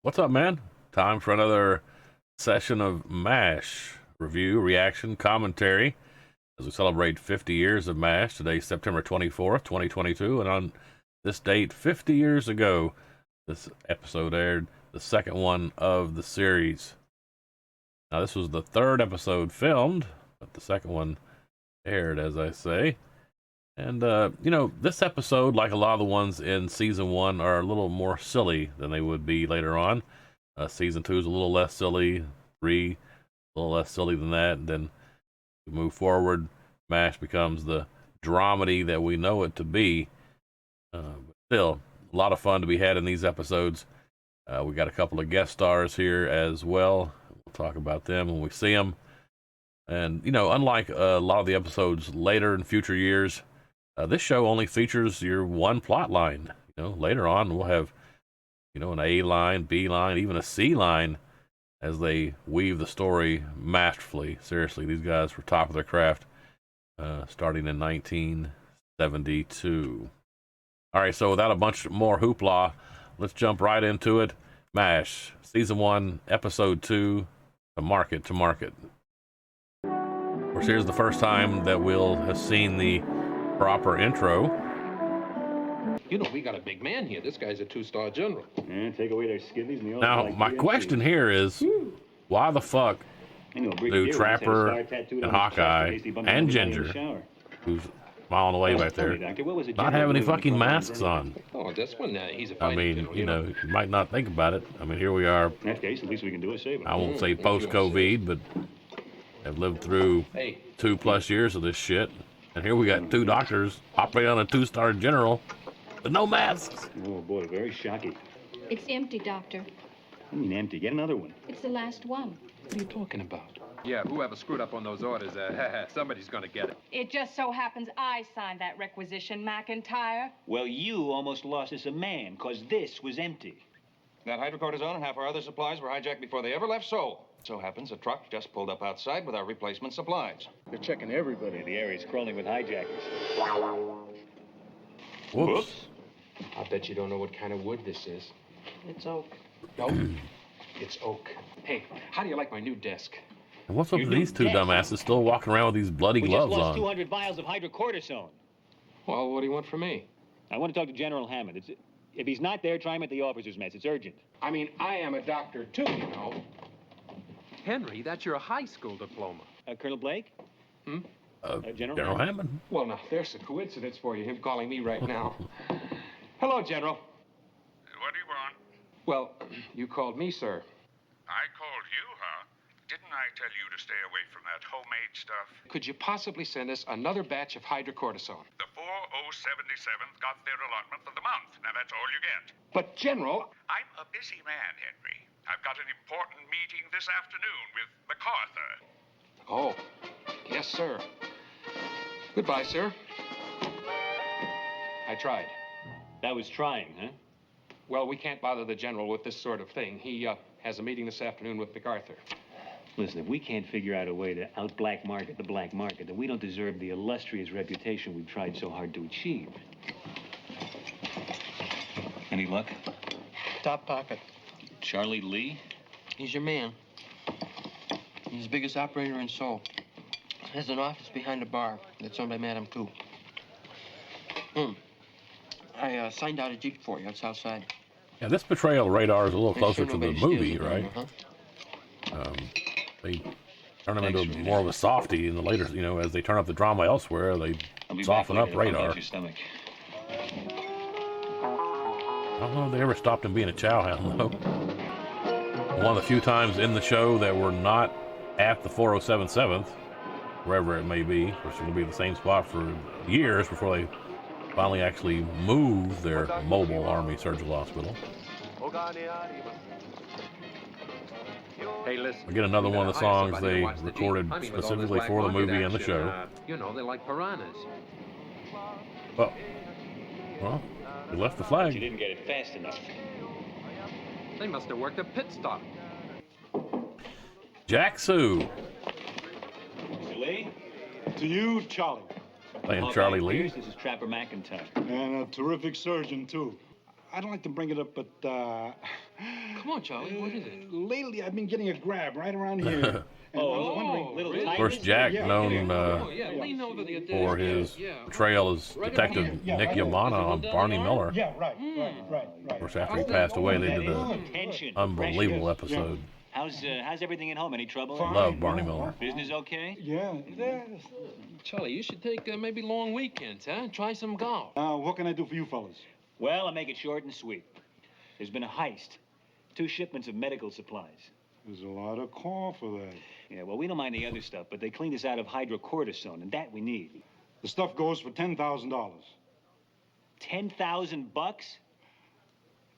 What's up, man? Time for another session of MASH review, reaction, commentary as we celebrate 50 years of MASH. Today, September 24th, 2022, and on this date, 50 years ago, this episode aired, the second one of the series. Now, this was the third episode filmed, but the second one aired, as I say. And, this episode, like a lot of the ones in season one, are a little more silly than they would be later on. Season two is a little less silly, three, a little less silly than that. And then we move forward, MASH becomes the dramedy that we know it to be. But still, a lot of fun to be had in these episodes. We got a couple of guest stars here as well. We'll talk about them when we see them. And, unlike a lot of the episodes later in future years, this show only features your one plot line. Later on we'll have, an A line, B line, even a C line as they weave the story masterfully. Seriously, these guys were top of their craft, starting in 1972. All right, so without a bunch more hoopla, let's jump right into it. MASH, Season 1, Episode 2, The Market to Market. Of course, here's the first time that we'll have seen the proper intro. We got a big man here. This guy's a two-star general. Take away their skivvies and the Now, my question here is, why the fuck do Trapper and Hawkeye and Ginger, who's smiling away back there, not have any fucking masks on? Oh, this one, he's a I mean, you might not think about it. I mean, here we are. In that case, the least we can do is save them. I won't say post-COVID, but have lived through 2+ years of this shit. And here we got two doctors operating on a two-star general with no masks. Oh, boy, very shocking. It's empty, Doctor. I mean, empty. Get another one. It's the last one. What are you talking about? Yeah, whoever screwed up on those orders, somebody's gonna get it. It just so happens I signed that requisition, McIntyre. Well, you almost lost us a man, because this was empty. That hydrocortisone and half our other supplies were hijacked before they ever left Seoul. So happens a truck just pulled up outside with our replacement supplies. They're checking everybody. The area's crawling with hijackers. Whoops. I bet you don't know what kind of wood this is. It's oak. Oak? It's oak. Hey, how do you like my new desk? And what's up with these two dumbasses still walking around with these bloody We gloves just lost on? 200 vials of hydrocortisone. Well, what do you want from me? I want to talk to General Hammond. If he's not there, try him at the officer's mess. It's urgent. I mean, I am a doctor, too, you know. Henry, that's your high school diploma. Colonel Blake? General General Hammond. Well, now, there's a coincidence for you, him calling me right now. Hello, General. What do you want? Well, you called me, sir. I called you, huh? Didn't I tell you to stay away from that homemade stuff? Could you possibly send us another batch of hydrocortisone? The 4077th got their allotment for the month. Now, that's all you get. But, General, I'm a busy man, Henry. I've got an important meeting this afternoon with MacArthur. Oh, yes, sir. Goodbye, sir. I tried. That was trying, huh? Well, we can't bother the general with this sort of thing. He has a meeting this afternoon with MacArthur. Listen, if we can't figure out a way to out-black market the black market, then we don't deserve the illustrious reputation we've tried so hard to achieve. Any luck? Top pocket. Charlie Lee? He's your man. He's the biggest operator in Seoul. Has an office behind a bar that's owned by Madame Koo. I signed out a Jeep for you. It's outside. Yeah, this betrayal radar is a little Make closer sure to the nobody movie, steals it, right? uh-huh. They turn him into more of a softie in the later, as they turn up the drama elsewhere, they soften up Radar. Your stomach. I don't know if they ever stopped him being a chow hound, though. One of the few times in the show that we're not at the 4077th, wherever it may be, which will be the same spot for years before they finally actually move their mobile Army Surgical Hospital. Hey, listen. We get another one of the songs Somebody they who wants the Jeep. recorded I mean, with all this specifically black for the market movie and the action, show. they like piranhas. Well, we left the You flag. didn't get it fast enough. They must have worked a pit stop. Jack Sue, Mr. Lee? To you, Charlie. playing Charlie Lee. This is Trapper McIntyre. And a terrific surgeon, too. I don't like to bring it up, but, Come on, Charlie? What is it? Lately, I've been getting a grab right around here. And I was wondering, little really? tight. Of course, Jack, Yeah, known Oh, yeah, lean over the desk. for his portrayal as Detective Yeah, Nick right. Yamana on Barney Miller. Yeah, right. Of course, after he passed away, they did an Attention. unbelievable episode. How's everything at home? Any trouble? Fine. Love Barney Miller. Business okay? Yeah. Charlie, you should take maybe long weekends, huh? Try some golf. What can I do for you fellas? Well, I'll make it short and sweet. There's been a heist. 2 shipments of medical supplies. There's a lot of call for that. Yeah, well, we don't mind the other stuff, but they cleaned us out of hydrocortisone, and that we need. The stuff goes for $10,000. 10,000 bucks?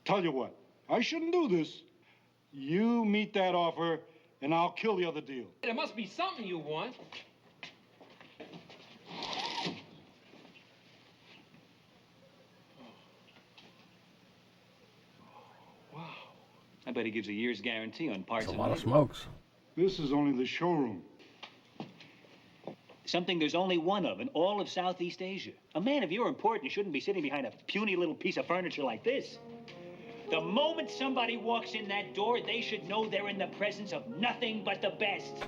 Tell you what, I shouldn't do this. You meet that offer, and I'll kill the other deal. There must be something you want. I bet he gives a year's guarantee on parts That's a and lot of labor. smokes. This is only the showroom. Something there's only one of in all of Southeast Asia. A man of your importance shouldn't be sitting behind a puny little piece of furniture like this. The moment somebody walks in that door, they should know they're in the presence of nothing but the best.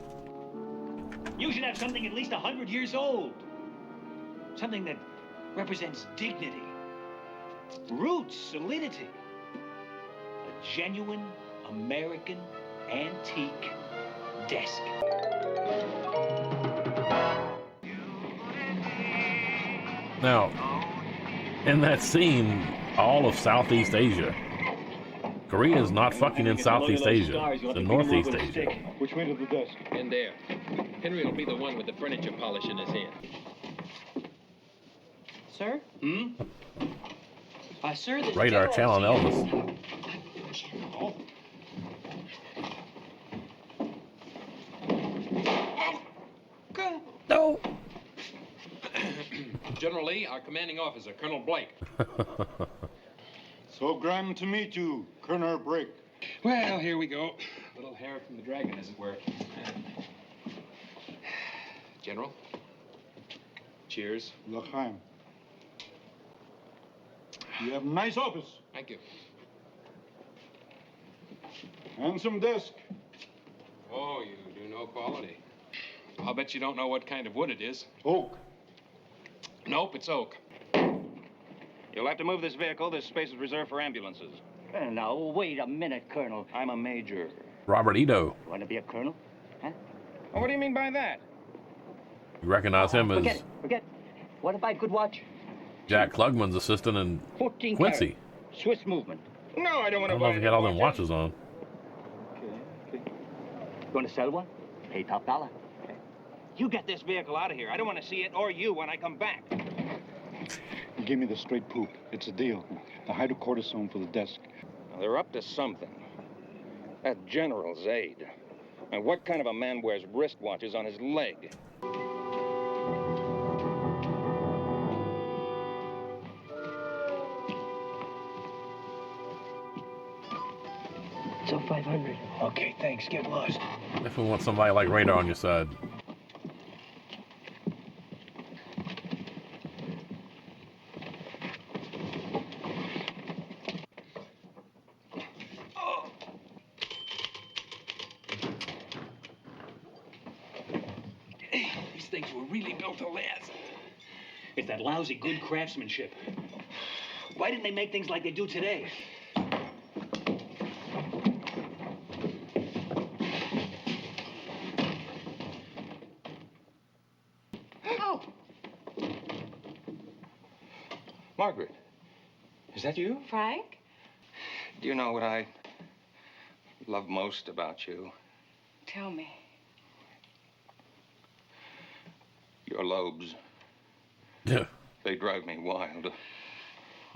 You should have something at least 100 years old. Something that represents dignity, roots, solidity. A genuine American antique desk. Now, in that scene, all of Southeast Asia. Korea is not fucking in Southeast Asia. It's in Northeast Asia. Which way to the desk? In there. Henry will be the one with the furniture polish in his hand. Sir? Sir, the Radar Channel Elvis. No. General Lee, our commanding officer, Colonel Blake. So grand to meet you, Colonel Brake. Well, here we go. A little hair from the dragon, as it were. General. Cheers. L'chaim. You have a nice office. Thank you. Handsome desk. Oh, you do know quality. I'll bet you don't know what kind of wood it is. Oak. Nope, it's oak. You'll have to move this vehicle. This space is reserved for ambulances. Now, wait a minute, Colonel. I'm a major. Robert Ito. Want to be a colonel? Huh? Well, what do you mean by that? You recognize him as Forget. What if I could watch? Jack Klugman's assistant in 14 Quincy. Swiss movement. No, I don't I want to don't know if he had all them watches on. You want to sell one? Pay top dollar. You get this vehicle out of here. I don't want to see it or you when I come back. Give me the straight poop. It's a deal. The hydrocortisone for the desk. Now, they're up to something. That general's aide. And what kind of a man wears wristwatches on his leg? So 500. Okay, thanks. Get lost. If we want somebody like Radar on your side. These things were really built to last. It's that lousy good craftsmanship. Why didn't they make things like they do today? Oh! Margaret, is that you? Frank? Do you know what I love most about you? Tell me. Your lobes. Yeah. They drive me wild.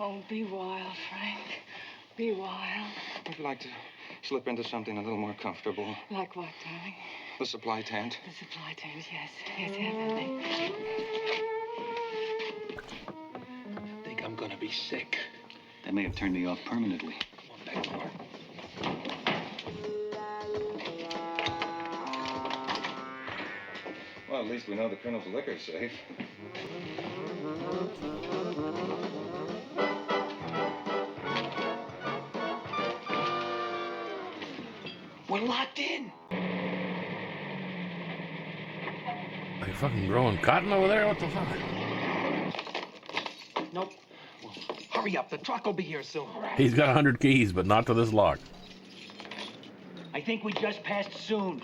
Oh, be wild, Frank. Be wild. I'd like to slip into something a little more comfortable. Like what, darling? The supply tent. The supply tent, yes. Yes, everything. I think I'm gonna be sick. That may have turned me off permanently. Come on back, Mark. Well, at least we know the colonel's liquor's safe. We're locked in. Are you fucking growing cotton over there? What the fuck? Nope. Hurry up. The truck will be here soon. He's got 100 keys, but not to this lock. I think we just passed soon.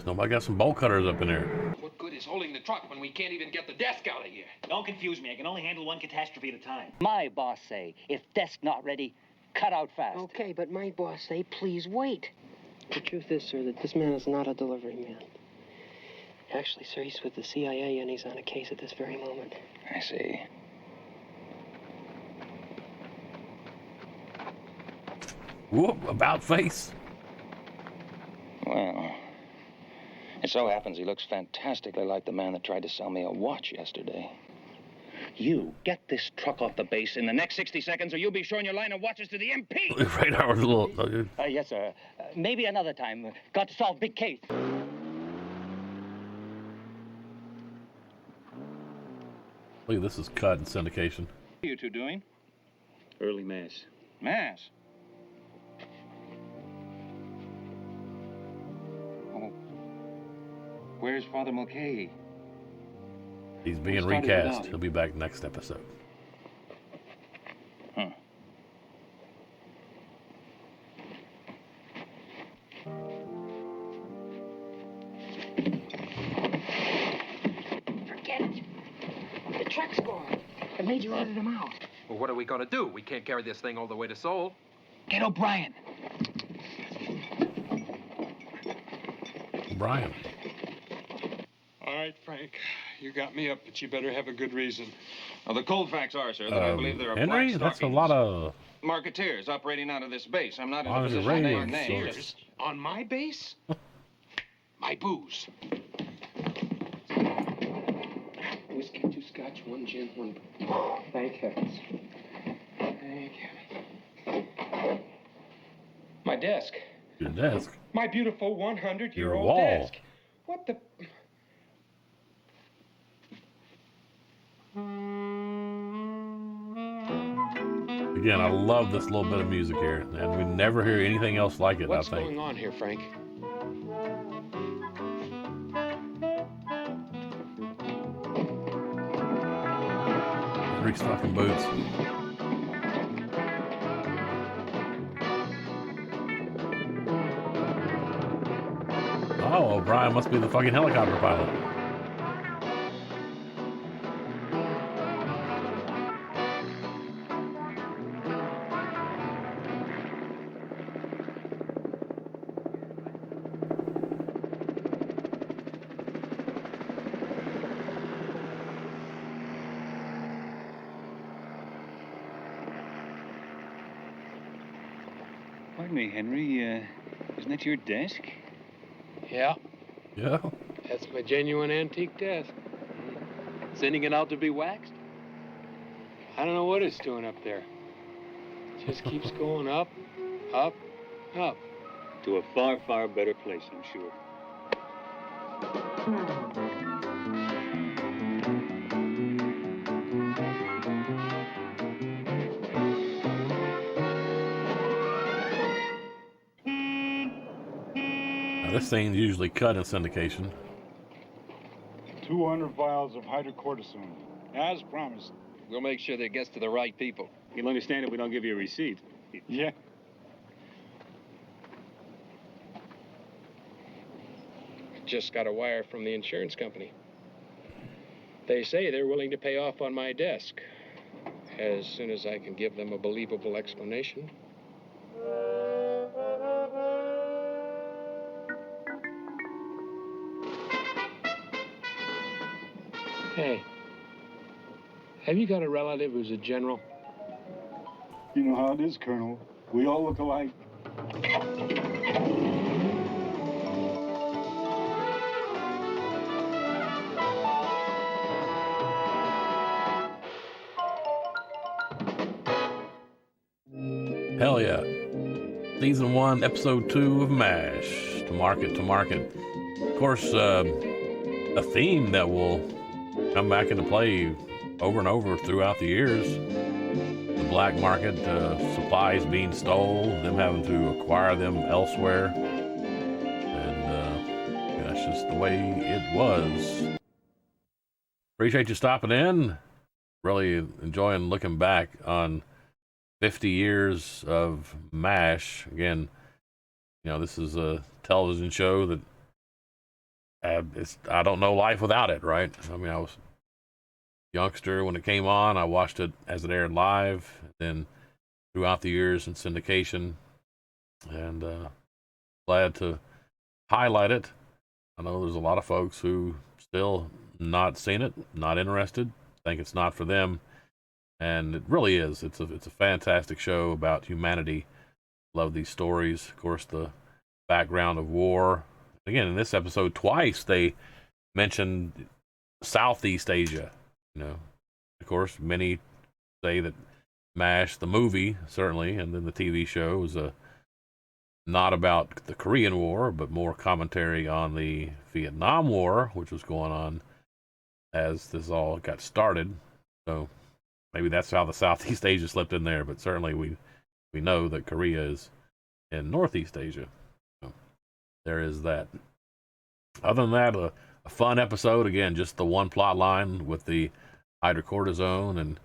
Nobody got some bolt cutters up in here. What good is holding the truck when we can't even get the desk out of here? Don't confuse me. I can only handle one catastrophe at a time. My boss say, if desk not ready, cut out fast. Okay, but my boss say, please wait. The truth is, sir, that this man is not a delivery man. Actually, sir, he's with the CIA and he's on a case at this very moment. I see. Whoop, about face. Well, it so happens he looks fantastically like the man that tried to sell me a watch yesterday. You get this truck off the base in the next 60 seconds, or you'll be showing your line of watches to the MP. Radar was a little. Yes, sir. Maybe another time. Got to solve big case. Look, this is cut in syndication. What are you two doing? Early mass. Mass. Oh, where's Father Mulcahy? He's being Started recast. without him. He'll be back next episode. Huh. Forget it. The truck's gone. The major ordered him out. Well, what are we going to do? We can't carry this thing all the way to Seoul. Get O'Brien. Brian. All right, Frank. You got me up, but you better have a good reason. Well, the cold facts are, sir, that I believe there are Henry, black that's a stockings lot of. marketeers operating out of this base. I'm not in a On position to name radio names. source. On my base? My booze. Whiskey, 2 scotch, 1 gin, 1... Thank heavens. Thank heavens. My desk. Your desk. My beautiful 100-year-old Your wall. desk. What the... Again, I love this little bit of music here, and we never hear anything else like it. What's I think. going on here, Frank? Rick's fucking boots. Oh, O'Brien must be the fucking helicopter pilot. Pardon me, Henry. Isn't that your desk? Yeah, Yeah. that's my genuine antique desk. Sending it out to be waxed? I don't know what it's doing up there. It just keeps going up, up, up. To a far, far better place, I'm sure. Now, this thing's usually cut in syndication. 200 vials of hydrocortisone, as promised. We'll make sure that it gets to the right people. You'll understand if we don't give you a receipt. Yeah. Just got a wire from the insurance company. They say they're willing to pay off on my desk as soon as I can give them a believable explanation. Hey, have you got a relative who's a general? You know how it is, Colonel. We all look alike. Hell yeah. Season 1, Episode 2 of MASH. To market, to market. Of course, a theme that will come back into play over and over throughout the years. The black market, supplies being stole, them having to acquire them elsewhere. That's just the way it was. Appreciate you stopping in. Really enjoying looking back on 50 years of MASH. Again, this is a television show that I don't know life without it, right? I mean, I was a youngster when it came on. I watched it as it aired live, then throughout the years in syndication, and glad to highlight it. I know there's a lot of folks who still not seen it, not interested, think it's not for them, and it really is. It's a fantastic show about humanity. Love these stories. Of course, the background of war. Again, in this episode, twice they mentioned Southeast Asia. Of course, many say that MASH, the movie, certainly, and then the TV show was not about the Korean War, but more commentary on the Vietnam War, which was going on as this all got started. So maybe that's how the Southeast Asia slipped in there, but certainly we know that Korea is in Northeast Asia. So there is that. Other than that, a fun episode. Again, just the one plot line with the hydrocortisone and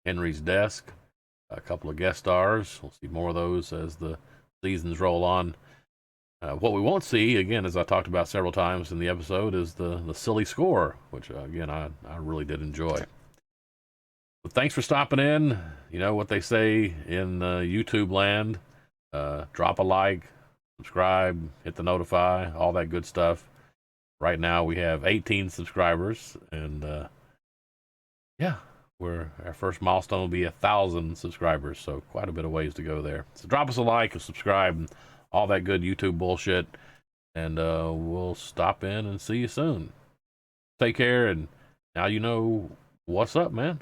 Henry's desk. A couple of guest stars. We'll see more of those as the seasons roll on. What we won't see, again, as I talked about several times in the episode, is the silly score, which, again, I really did enjoy. But thanks for stopping in. You know what they say in YouTube land. Drop a like, subscribe, hit the notify, all that good stuff. Right now we have 18 subscribers, and our first milestone will be 1,000 subscribers, so quite a bit of ways to go there. So drop us a like, a subscribe, and all that good YouTube bullshit, and we'll stop in and see you soon. Take care, and now you know what's up, man.